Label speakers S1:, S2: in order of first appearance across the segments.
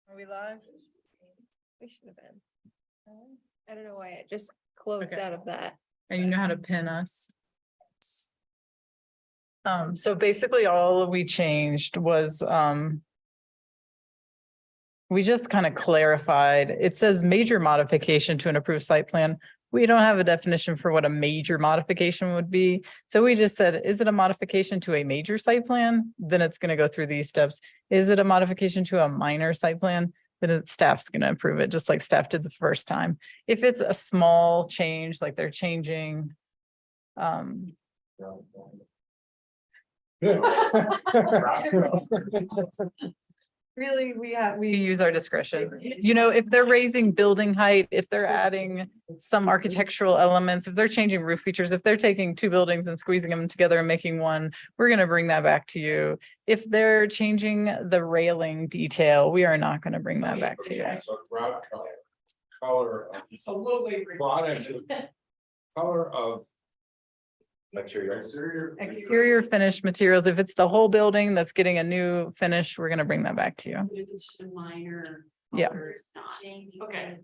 S1: Are we live?
S2: We should have been. I don't know why it just closed
S1: Okay.
S2: out of that.
S1: And you know how to pin us. So basically all we changed was, we just kind of clarified, it says major modification to an approved site plan. We don't have a definition for what a major modification would be. So we just said, is it a modification to a major site plan? Then it's going to go through these steps. Is it a modification to a minor site plan? Then staff's going to approve it, just like staff did the first time. If it's a small change, like they're changing, really, we use our discretion. You know, if they're raising building height, if they're adding some architectural elements, if they're changing roof features, if they're taking two buildings and squeezing them together and making one, we're gonna bring that back to you. If they're changing the railing detail, we are not gonna bring that back to you.
S3: So broad color. Absolutely. Color of.
S1: Exterior finished materials, if it's the whole building that's getting a new finish, we're gonna bring that back to you.
S4: If it's just a minor.
S1: Yeah.
S4: color, it's not. Okay.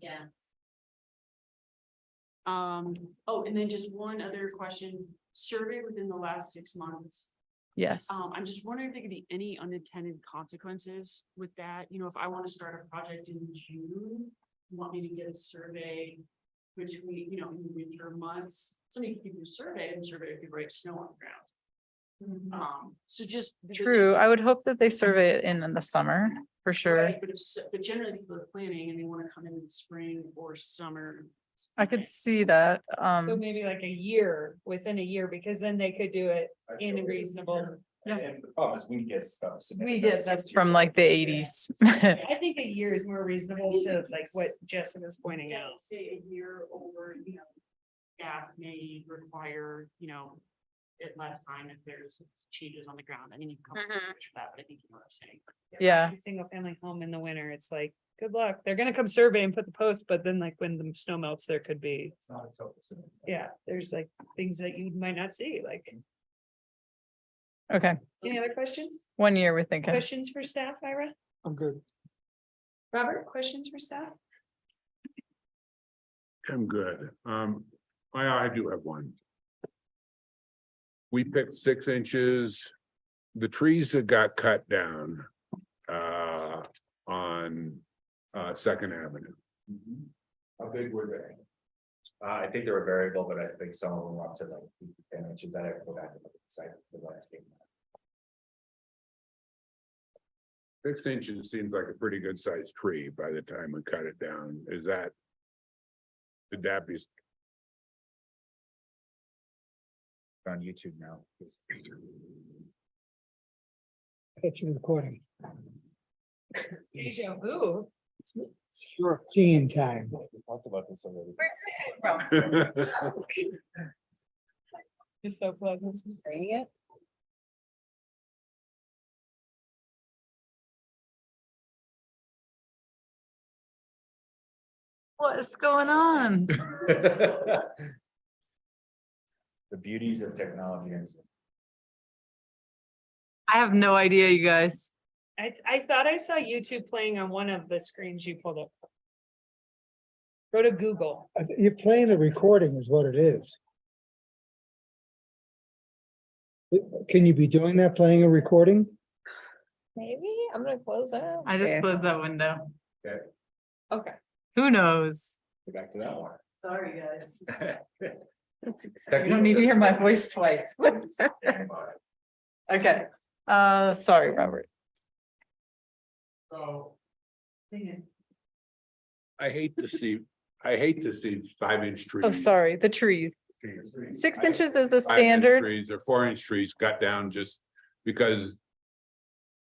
S4: Oh, and then just one other question, survey within the last 6 months.
S1: Yes.
S4: I'm just wondering if there could be any unintended consequences with that, you know, if I want to start a project in June. You want me to get a survey, which we, you know, in the winter months, somebody could do a survey and survey if you break snow on the ground. So just.
S1: True. I would hope that they survey it in the summer, for sure.
S4: Right, but generally people are planning and they want to come in the spring or summer.
S1: I could see that.
S5: So maybe like a year, within a year, because then they could do it in a reasonable.
S1: Yeah.
S6: And the problem is we get stuff.
S1: We get that's from like the eighties.
S5: I think a year is more reasonable to like what Jessica's pointing
S4: Yeah,
S5: out.
S4: say a year over, you know, staff may require, you know, it less time if there's changes on the ground. I mean, you can come up with that, but I think you know what I'm saying.
S1: Yeah.
S5: A single family home in the winter, it's like, good luck. They're gonna come survey and put the post, but then like when the snow melts, there could be,
S6: It's not until it's-
S5: yeah, there's like things that you might not see, like.
S1: Okay,
S5: Any other questions?
S1: 1 year we're thinking.
S5: Questions for staff, Ira?
S7: I'm good.
S5: Robert, questions for staff?
S3: I'm good. I do have one. We picked 6 inches. The trees that got cut down. On Second Avenue.
S6: How big were they? I think they were variable, but I think some of them were up to like 10 inches. I have to go back and look at the site, the landscape.
S3: 6 inches seems like a pretty good sized tree by the time we cut it down. Is that? Would that be?
S6: On YouTube now.
S7: It's recording.
S5: Deja vu.
S7: It's European time.
S6: We talked about this already.
S1: You're so pleasant saying it. What's going on?
S6: The beauties of technology and.
S1: I have no idea, you guys.
S5: I thought I saw YouTube playing on one of the screens you pulled up. Go to Google.
S7: You're playing a recording is what it is. Can you be doing that, playing a recording?
S2: Maybe I'm gonna close out.
S1: I just closed that window.
S5: Okay.
S1: Who knows?
S6: Get back to that one.
S1: Sorry, guys.
S2: That's
S1: You don't need to hear my voice twice. Okay, sorry, Robert.
S3: So. I hate to see 5-inch trees.
S1: Oh, sorry, the trees. 6 inches is a
S3: 5-inch
S1: standard,
S3: trees or 4-inch trees cut down just because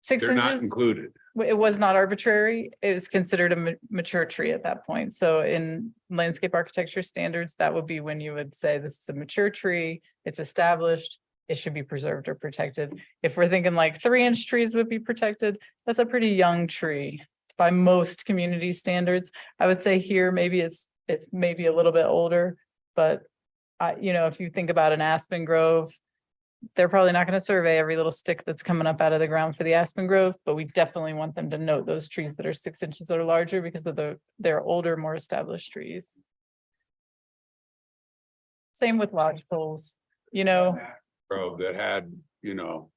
S1: 6
S3: they're not
S1: inches.
S3: included.
S1: It was not arbitrary. It was considered a mature tree at that point. So in landscape architecture standards, that would be when you would say this is a mature tree, it's established, it should be preserved or protected. If we're thinking like 3-inch trees would be protected, that's a pretty young tree by most community standards. I would say here, maybe it's maybe a little bit older, but you know, if you think about an aspen grove, they're probably not gonna survey every little stick that's coming up out of the ground for the aspen grove, but we definitely want them to note those trees that are 6 inches or larger because of they're older, more established trees. Same with lodge poles, you know,
S3: Grove that had, you know.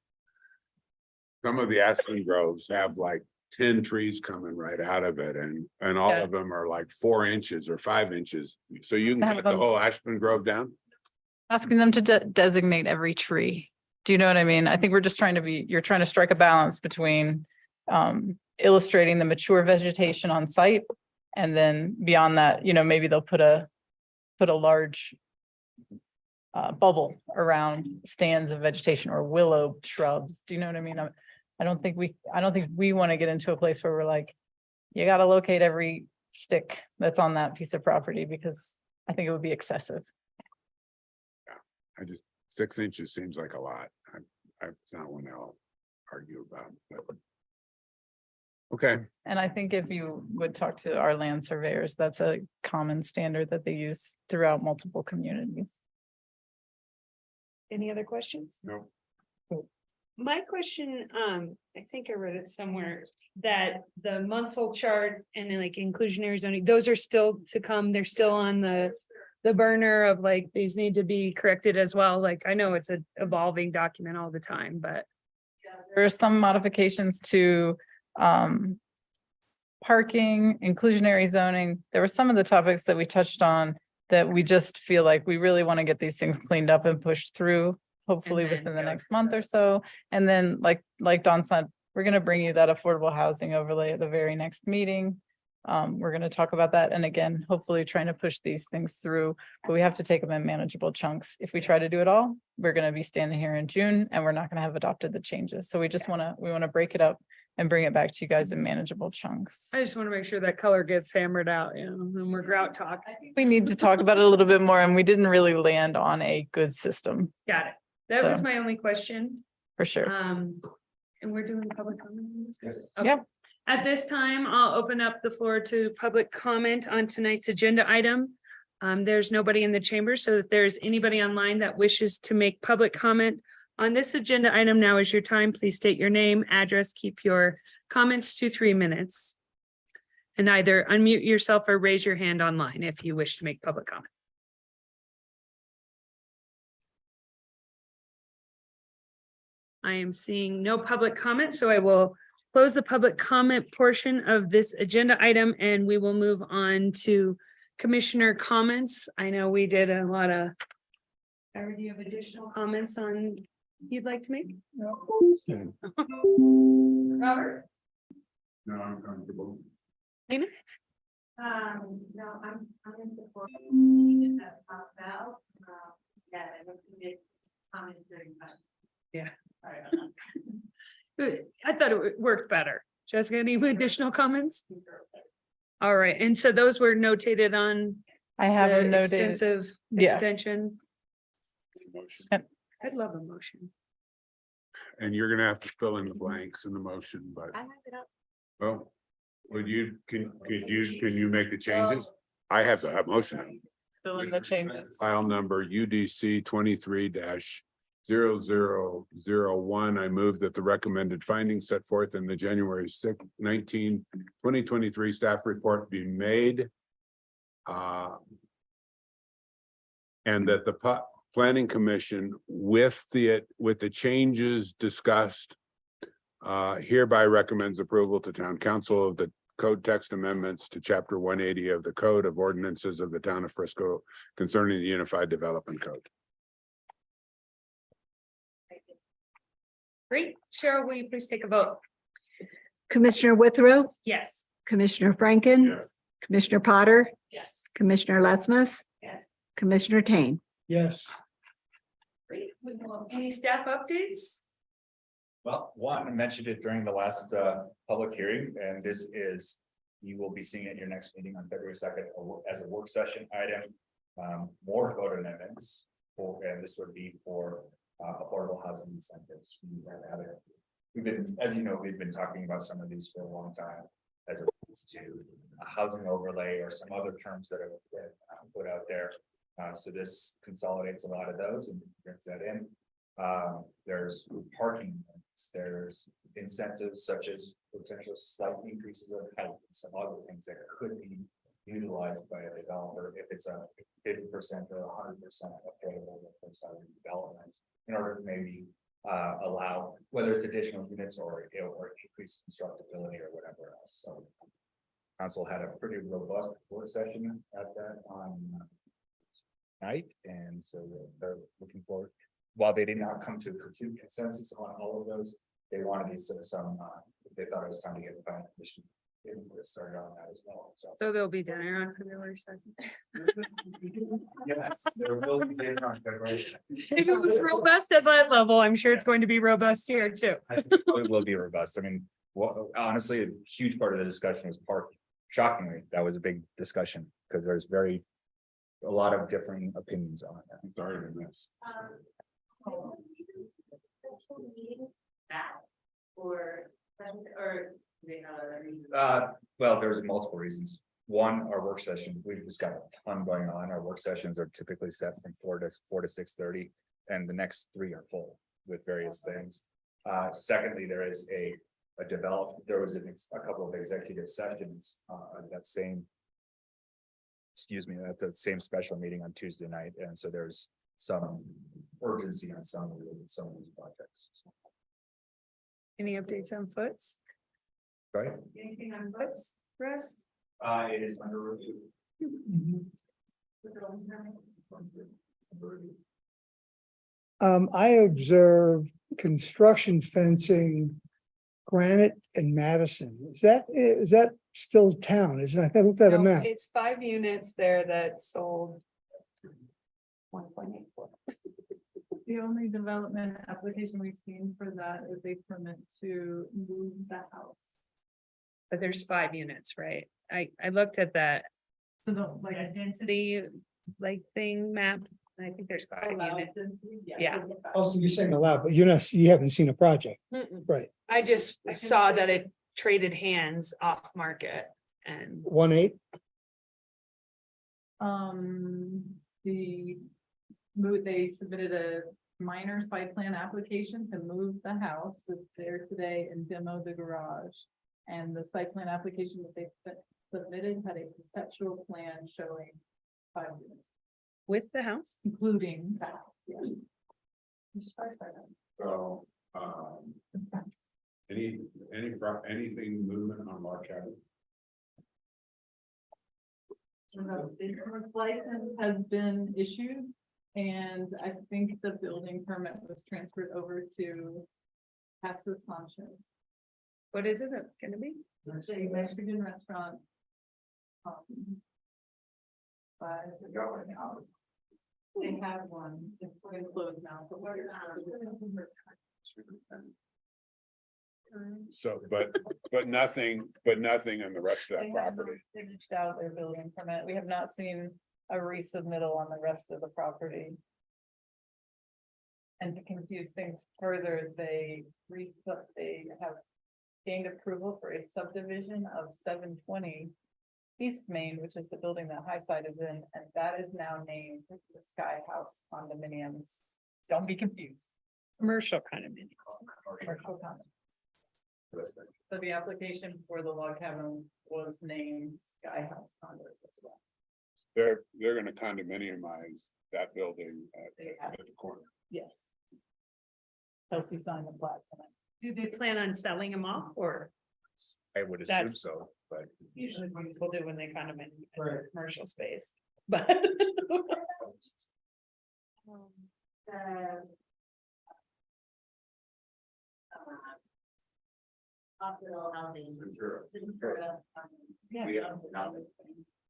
S3: Some of the aspen groves have like 10 trees coming right out of it and all
S1: Yeah.
S3: of them are like 4 inches or 5 inches. So you can
S1: Have
S3: cut the
S1: them-
S3: whole aspen grove down?
S1: asking them to designate every tree. Do you know what I mean? I think we're just trying to you're trying to strike a balance between illustrating the mature vegetation on site. And then beyond that, you know, maybe they'll put a large bubble around stands of vegetation or willow shrubs. Do you know what I mean? I don't think we want to get into a place where we're like, you got to locate every stick that's on that piece of property because I think it would be excessive.
S3: I just, 6 inches seems like a lot. It's not one I'll argue about. But. Okay,
S1: And I think if you would talk to our land surveyors, that's a common standard that they use throughout multiple communities.
S5: Any other questions?
S3: no,
S5: My question, I think I read it somewhere, that the Munsell chart and then like inclusionary zoning, those are still to come. They're still on the burner of like, these need to be corrected as well. Like, I know it's an evolving document all the time, but
S1: There are some modifications to parking, inclusionary zoning. There were some of the topics that we touched on that we just feel like we really want to get these things cleaned up and pushed through, hopefully
S5: then
S1: within the
S5: go
S1: next
S5: to
S1: month or
S5: those.
S1: so. And then like Don said, we're going to bring you that affordable housing overlay at the very next meeting. We're going to talk about that. And again, hopefully trying to push these things through, but we have to take them in manageable chunks. If we try to do it all, we're going to be standing here in June and we're not going to have adopted the changes. So we just want to break it up and bring it back to you guys in manageable chunks.
S5: I just want to make sure that color gets hammered out, you know, and we're grout talk.
S1: We need to talk about it a little bit more and we didn't really land on a good system
S5: Got it. That was
S1: So-
S5: my only question.
S1: for sure.
S5: And we're doing public comment on this?
S6: Yes.
S5: Okay.
S1: Yeah.
S5: At this time, I'll open up the floor to public comment on tonight's agenda item. There's nobody in the chamber, so if there's anybody online that wishes to make public comment on this agenda item, now is your time. Please state your name, address, keep your comments to 3 minutes. And either unmute yourself or raise your hand online if you wish to make public comment. I am seeing no public comment, so I will close the public comment portion of this agenda item and we will move on to commissioner comments. I know we did a lot of. Or do you have additional comments on you'd like to make? Robert?
S3: no, I'm comfortable.
S2: No, I'm in support. About, yeah, I don't think it comments very much.
S5: Yeah.
S2: Sorry about that.
S5: I thought it worked better. Jessica, any additional comments? All right, and so those were notated on
S1: I have
S5: the
S1: them noted.
S5: extensive
S1: Yeah.
S5: extension.
S3: Motion.
S5: I'd love a motion.
S3: And you're gonna have to fill in the blanks in the motion, but,
S2: I have it up.
S3: well, can you make the changes? I have the motion.
S1: Fill in the changes.
S3: File number UDC 23-0001. I move that the recommended findings set forth in the January 6, 2023 staff report be made. And that the planning commission with the changes discussed hereby recommends approval to town council of the code text amendments to chapter 180 of the code of ordinances of the town of Frisco concerning the unified development code.
S5: Great. Cheryl, will you please take a vote?
S8: Commissioner Withrow,
S5: Yes.
S8: Commissioner Franken, Commissioner Potter,
S5: Yes.
S8: Commissioner Lesmus,
S5: Yes.
S8: Commissioner Tain.
S7: Yes,
S5: Great. Any staff updates?
S6: Well, one, I mentioned it during the last public hearing, and this is, you will be seeing it at your next meeting on February 2nd as a work session item. More code amendments, and this would be for affordable housing incentives. We've been, as you know, we've been talking about some of these for a long time, as opposed to a housing overlay or some other terms that have been put out there. So this consolidates a lot of those and brings that in. There's parking, there's incentives such as potential slight increases of height and some other things that could be utilized by a developer if it's a 50% or 100% affordable development in order to maybe allow, whether it's additional units or increase constructability or whatever else. So council had a pretty robust work session at that on night, and so they're looking forward. While they did not come to a complete consensus on all of those, they wanted to sort of they thought it was time to get the planning commission started on that as well.
S5: So there'll be dinner on February 2nd.
S6: Yes, there will be dinner on February.
S5: If it was robust at that level, I'm sure it's going to be robust here too.
S6: I think it will be robust. I mean, well, honestly, a huge part of the discussion was parking. Shockingly, that was a big discussion because there's a lot of differing opinions on that.
S3: I'm sorry to miss.
S2: That, or they have other reasons.
S6: Well, there's multiple reasons. One, our work session, we've just got a ton going on. Our work sessions are typically set from 4 to 6:30, and the next 3 are full with various things. Secondly, there was a couple of executive sessions at that same. At the same special meeting on Tuesday night, and so there's some urgency on some of these projects.
S5: Any updates on Foots?
S6: Right?
S5: Anything on Foots, Russ?
S6: It is under review.
S7: I observed construction fencing, Granite and Madison. Is that still town? Isn't it? I looked at a
S5: No,
S7: map.
S5: it's 5 units there that sold. 1.84.
S1: The only development application we've seen for that is a permit to move the house.
S5: But there's 5 units, right? I looked at that
S1: So don't like.
S5: density like thing map. And I think there's 5 units. Yeah.
S7: Also, you're saying allowed, but you haven't seen a project, right?
S5: I just saw that it traded hands off market and
S7: 1.8?
S1: They submitted a minor site plan application to move the house that's there today and demo the garage. And the site plan application that they submitted had a conceptual plan showing 5 units,
S5: with the house.
S1: including the house, yeah. I'm surprised by that.
S3: So, anything movement on Lark Avenue?
S1: The business license has been issued, and I think the building permit was transferred over to Casa Sanchez.
S5: What is it gonna be?
S1: It's a Mexican restaurant. But it's going out. They have one, it's going to close now, but we're.
S3: So, but nothing on the rest of
S1: They
S3: that
S1: have
S3: property.
S1: finished out their building permit. We have not seen a resubmittal on the rest of the property. And to confuse things further, they have gained approval for a subdivision of 720 East Main, which is the building that High Side is in, and that is now named the Sky House condominiums. Don't be confused.
S5: Commercial kind of.
S1: Commercial condo. So the application for the log cabin was named Sky House condos as well.
S3: They're gonna condominiumize that building
S1: They
S3: at
S1: have.
S3: the corner.
S1: Yes. Kelsey signed the plat tonight.
S5: Do they plan on selling them off or
S6: I would assume
S5: That's-
S6: so, but.
S5: usually what people do when they kind of in
S7: Right.
S5: commercial space, but.
S2: Hospital housing.
S3: Sure.
S1: Yeah.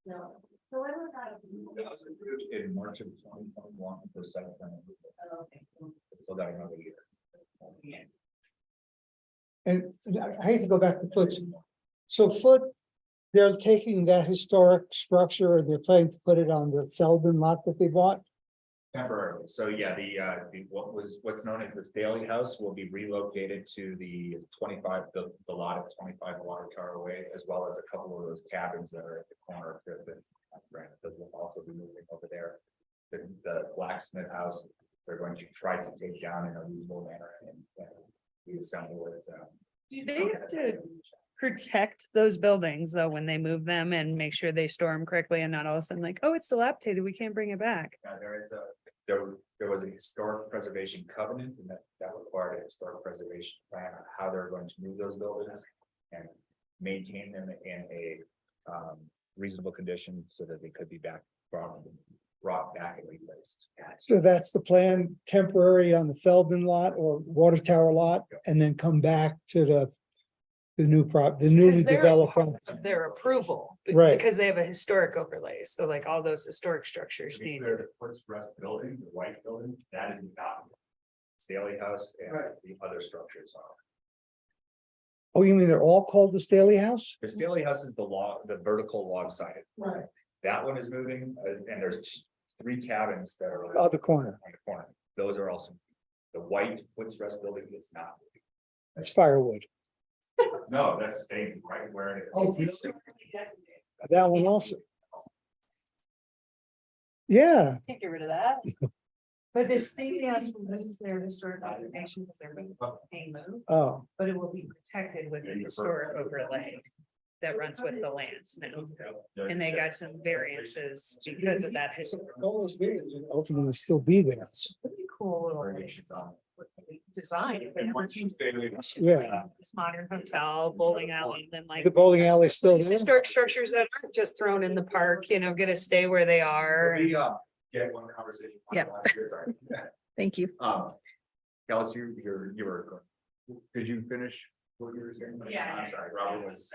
S2: No. So what was that?
S6: That was approved in March of 2021 for site plan.
S2: Okay.
S6: So that another year.
S7: And I hate to go back to Foots. So they're taking that historic structure and they're planning to put it on the Feldman lot that they bought.
S6: Temporarily, so yeah, what's known as the Staley House will be relocated to the lot of 25 Water Tower Way, as well as a couple of those cabins that are at the corner of the will also be moving over there. The blacksmith house they're going to try to take down in a reasonable manner and reassemble it.
S5: Do they have to protect those buildings though, when they move them and make sure they store them correctly and not all of a sudden like, oh, it's dilapidated, we can't bring it back?
S6: There was a historic preservation covenant and that required a historic preservation plan on how they're going to move those buildings and maintain them in a reasonable condition so that they could be brought back and replaced.
S7: So that's the plan, temporary on the Feldman lot or Water Tower lot, and then come back to the newly
S5: Because they're
S7: developed.
S5: part of their approval.
S7: Right.
S5: Because they have a historic overlay, so like all those historic structures
S6: To be
S5: need.
S6: clear, the Foots Rest building, the white building, that is not Staley House and the other structures are.
S7: Oh, you mean they're all called the Staley House?
S6: The Staley House is the vertical log sided.
S7: Right.
S6: That one is moving and there's 3 cabins that are
S7: Other corner,
S6: on the corner. Those are also, the white Foots Rest building is not.
S7: that's firewood.
S6: No, that's staying right where it
S7: Oh,
S6: is.
S7: That one also. Yeah,
S1: Can't get rid of that.
S5: But the state has to lose their historic designation because they're being moved,
S7: oh,
S5: but it will be protected with the historic overlay that runs with the land now. And they got some variances because of that historic.
S7: all those buildings will ultimately still be there.
S5: Pretty cool little design. if they want to.
S7: Yeah.
S5: This modern hotel, bowling alley, then like.
S7: The bowling alley's still
S5: These
S7: there.
S5: historic structures that aren't just thrown in the park, get to stay where they are. and-
S6: Get one conversation.
S8: Yeah. Thank you.
S6: Dallas, you were, did you finish what you were saying?
S2: Yeah.
S6: I'm sorry, Robert was.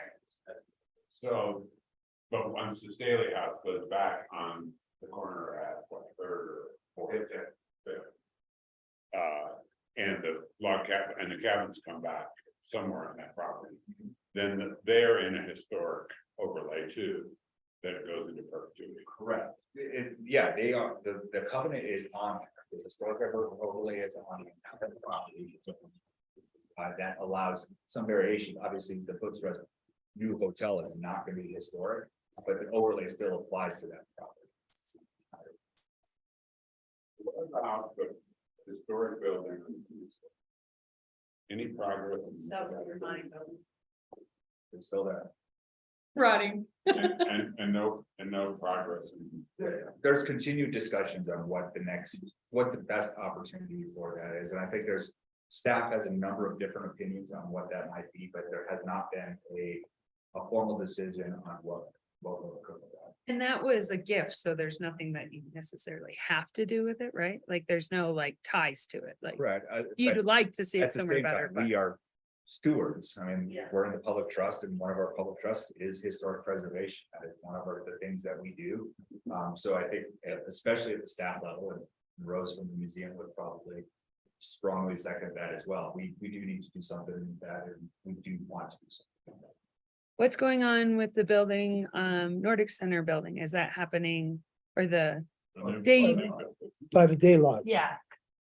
S3: So, but once the Staley House goes back on the corner at what, Third or Fourth, Fifth. And the log cabin and the cabins come back somewhere on that property, then they're in a historic overlay too. That it goes into perpetuity.
S6: Correct. Yeah, they are, the covenant is on, the historic overlay is on the property. That allows some variation, obviously, the Foots Rest new hotel is not gonna be historic, but the overlay still applies to that property.
S3: What about the historic building? Any progress?
S4: Sounds like your mind, though.
S6: It's still there.
S5: Rotting.
S3: And no progress.
S6: There's continued discussions on what the best opportunity for that is, and I think staff has a number of different opinions on what that might be, but there has not been a formal decision on what will occur with that.
S5: And that was a gift, so there's nothing that you necessarily have to do with it, right? Like, there's no like ties to it, like,
S6: Right.
S5: you'd like to see it
S6: At the
S5: somewhere
S6: same
S5: better.
S6: time,
S5: but-
S6: we are stewards. I mean,
S4: Yeah.
S6: we're in the public trust and one of our public trusts is historic preservation. That is one of the things that we do. So I think especially at the staff level, and Rose from the museum would probably strongly second that as well. We do need to do something with that and we do want to do something. Like that.
S5: What's going on with the building, Nordic Center building? Is that happening? Or the day?
S7: By the day lodge.
S5: Yeah.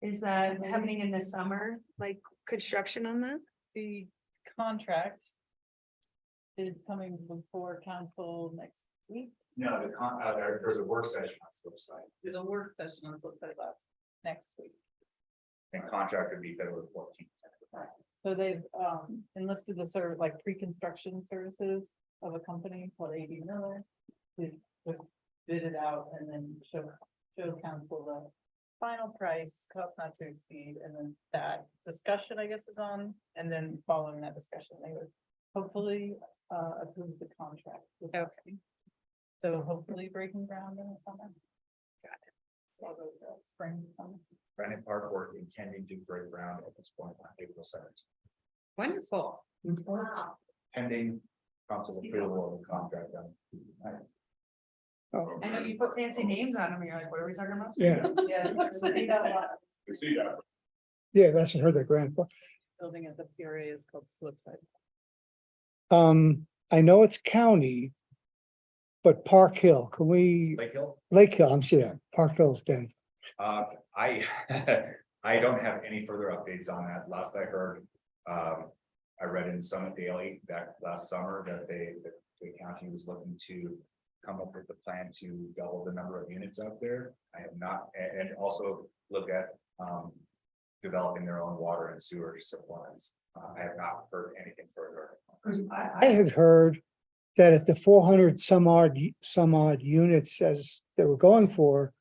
S5: Is that happening in the summer, like construction on that?
S1: The contract is coming before council next week.
S6: No, there's a work session on the website
S1: There's a work session on Flipside Labs next week.
S6: and contract would be February 14th.
S1: So they've enlisted the sort of like pre-construction services of a company called AD Miller. We've bid it out and then show council the final price, cost not to exceed, and then that discussion, I guess, is on. And then following that discussion, they would hopefully approve the contract.
S5: Okay.
S1: So hopefully breaking ground in the summer. Got it. All those spring, summer.
S6: Brandon Park work intending to break ground at this point on April 7th.
S5: Wonderful.
S2: Wow.
S6: Pending council approval of the contract.
S5: I know you put fancy names on them, and you're like, what are we talking about?
S7: Yeah,
S1: Yes, they got a lot.
S3: You see that?
S7: yeah, that's her, the grand.
S1: Building at the Peoria is called Slipside.
S7: I know it's county. But Park Hill, can we,
S6: Lake Hill?
S7: Lake Hill, I'm saying, Park Hill's then.
S6: I, I don't have any further updates on that. Last I heard, I read in Summit Daily that last summer that the county was looking to come up with a plan to double the number of units out there. I have not, and also look at, developing their own water and sewer supplies. I have not heard anything further.
S7: I had heard that at the 400 some odd units as they were going for,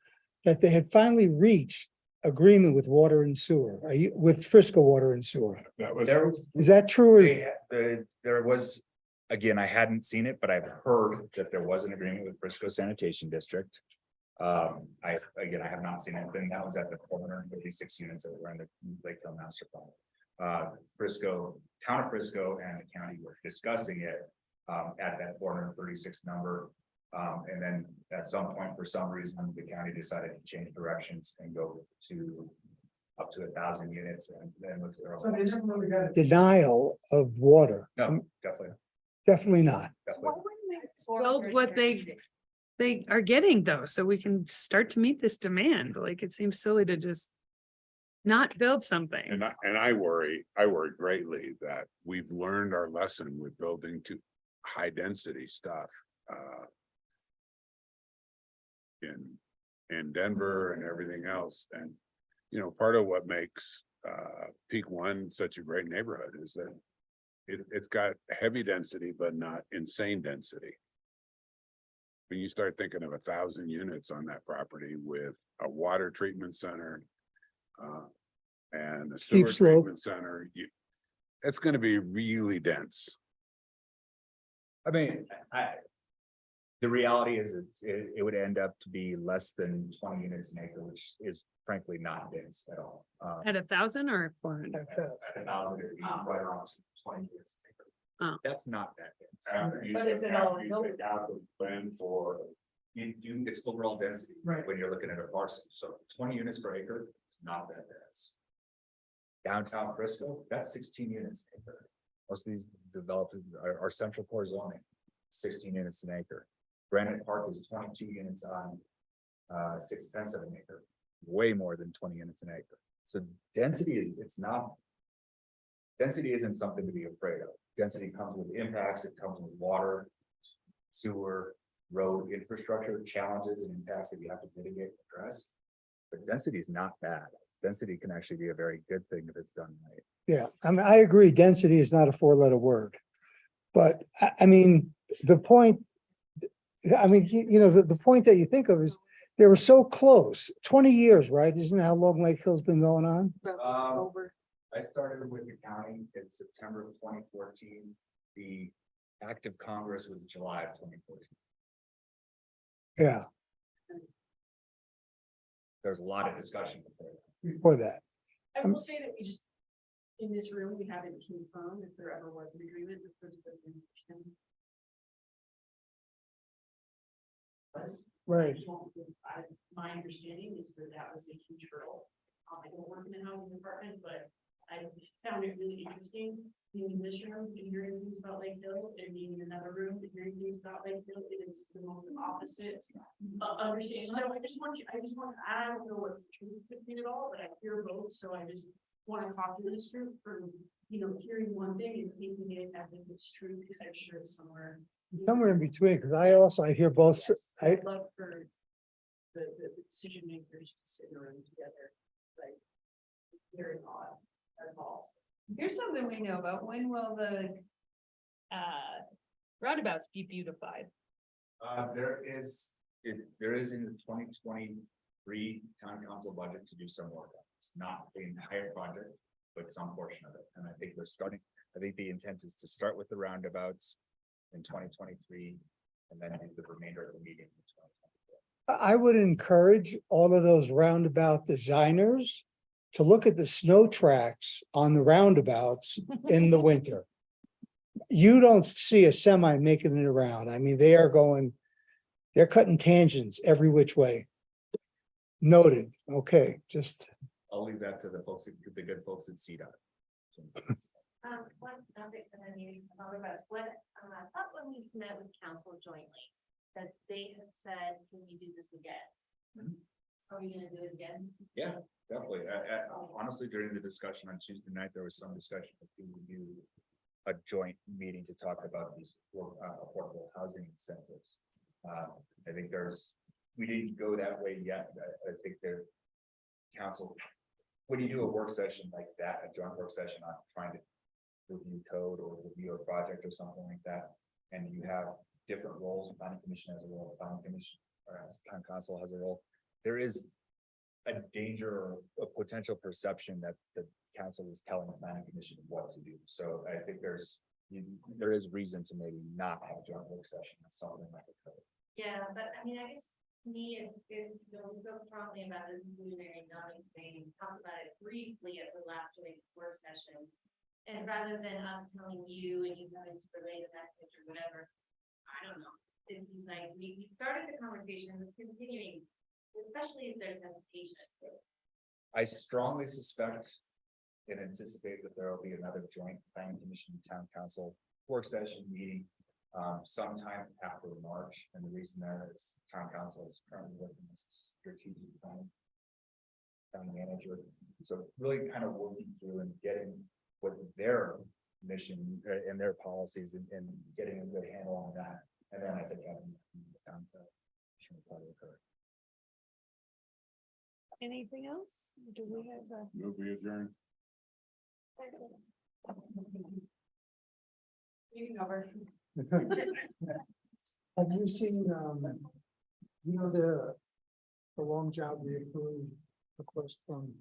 S7: that they had finally reached agreement with water and sewer, with Frisco Water and Sewer.
S3: That was,
S6: There,
S7: Is that true?
S6: there was, again, I hadn't seen it, but I've heard that there was an agreement with Briscoe Sanitation District. I have not seen it, then that was at the 436 units that were in the Lakeville Master Plan. Frisco, town of Frisco and the county were discussing it at that 436 number. And then at some point, for some reason, the county decided to change directions and go to up to 1,000 units and then look at their own.
S7: Denial of water.
S6: No, definitely,
S7: Definitely not.
S6: definitely.
S5: Build what they are getting though, so we can start to meet this demand. Like, it seems silly to just not build something.
S3: and I worry greatly that we've learned our lesson with building to high density stuff. In Denver and everything else, and part of what makes Peak One such a great neighborhood is that it's got heavy density, but not insane density. When you start thinking of 1,000 units on that property with a water treatment center and a
S7: Steep
S3: sewer
S7: slope.
S3: treatment center, it's going to be really dense.
S6: I mean, the reality is it would end up to be less than 20 units an acre, which is frankly not dense at all.
S5: At 1,000 or 400?
S6: At 1,000, it'd be right around 20 units an acre.
S5: Oh.
S6: That's not that dense.
S2: But is it all buildable?
S3: Plan for
S6: It's overall density.
S2: Right.
S6: When you're looking at a parcel, so 20 units per acre is not that dense. Downtown Frisco, that's 16 units an acre. Most of these developers are central core zoning, 16 units an acre. Granite Park is 22 units on 6/10 of an acre, way more than 20 units an acre. So density density isn't something to be afraid of. Density comes with impacts, it comes with water, sewer, road infrastructure challenges and impacts that you have to mitigate and address. But density is not bad. Density can actually be a very good thing if it's done right.
S7: Yeah, I mean, I agree, density is not a four-letter word. But I mean, the point, the point that you think of is they were so close, 20 years, right? Isn't that how long Lake Hill's been going on?
S6: I started with the county in September of 2014. The act of Congress was July of 2014.
S7: Yeah,
S6: There's a lot of discussion.
S7: before that.
S4: I will say that we just, in this room, we haven't confirmed if there ever was an agreement with the president.
S7: Right.
S4: My understanding is that that was a huge hurdle. I don't work in the housing department, but I found it really interesting being in this room and hearing things about Lakeville and being in another room and hearing things about Lakeville. It is the most opposite understanding. So I just want, I don't know what's the truth between it all, but I hear both. So I just want to talk to this group for, hearing one thing and taking it as if it's true, because I'm sure it's somewhere.
S7: Somewhere in between, because I hear both,
S4: I'd love for the decision makers to sit around together, like, very odd, that's all.
S5: Here's something we know about. When will the roundabouts be beautified?
S6: There is in the 2023 town council budget to do some work. It's not the entire project, but some portion of it. And I think the intent is to start with the roundabouts in 2023 and then do the remainder of the meeting in 2024.
S7: I would encourage all of those roundabout designers to look at the snow tracks on the roundabouts in the winter. You don't see a semi making it around. I mean, they're cutting tangents every which way. Noted. Okay, just.
S6: I'll leave that to the good folks at CDOT.
S2: One topic that I knew about what, I thought when we met with council jointly, that they had said, can we do this again? Are we gonna do it again?
S6: Yeah, definitely. Honestly, during the discussion on Tuesday night, there was some discussion if we would do a joint meeting to talk about these affordable housing incentives. I think we didn't go that way yet. I think there. Council, when you do a work session like that, a joint work session on trying to review code or review a project or something like that, and you have different roles, planning commission has a role, planning commission, or town council has a role, there is a danger or a potential perception that the council is telling the planning commission what to do. So I think there is reason to maybe not have a joint work session on something like a code.
S2: Yeah, but I mean, I guess to me, if you know, we feel strongly about this preliminary knowledge thing, talk about it briefly at the last joint work session. And rather than us telling you and you having to relay the message or whatever, I don't know. It seems like we started the conversation, it's continuing, especially if there's hesitation.
S6: I strongly suspect and anticipate that there will be another joint planning commission town council work session meeting sometime after March. And the reason there is town council is currently working on strategic planning. Town manager, so really kind of working through and getting what their mission and their policies and getting a good handle on that. And then I think having the town commission will probably occur.
S5: Anything else? Do we have a?
S3: Move we adjourn.
S2: You can cover.
S7: Have you seen, the long job we approved request from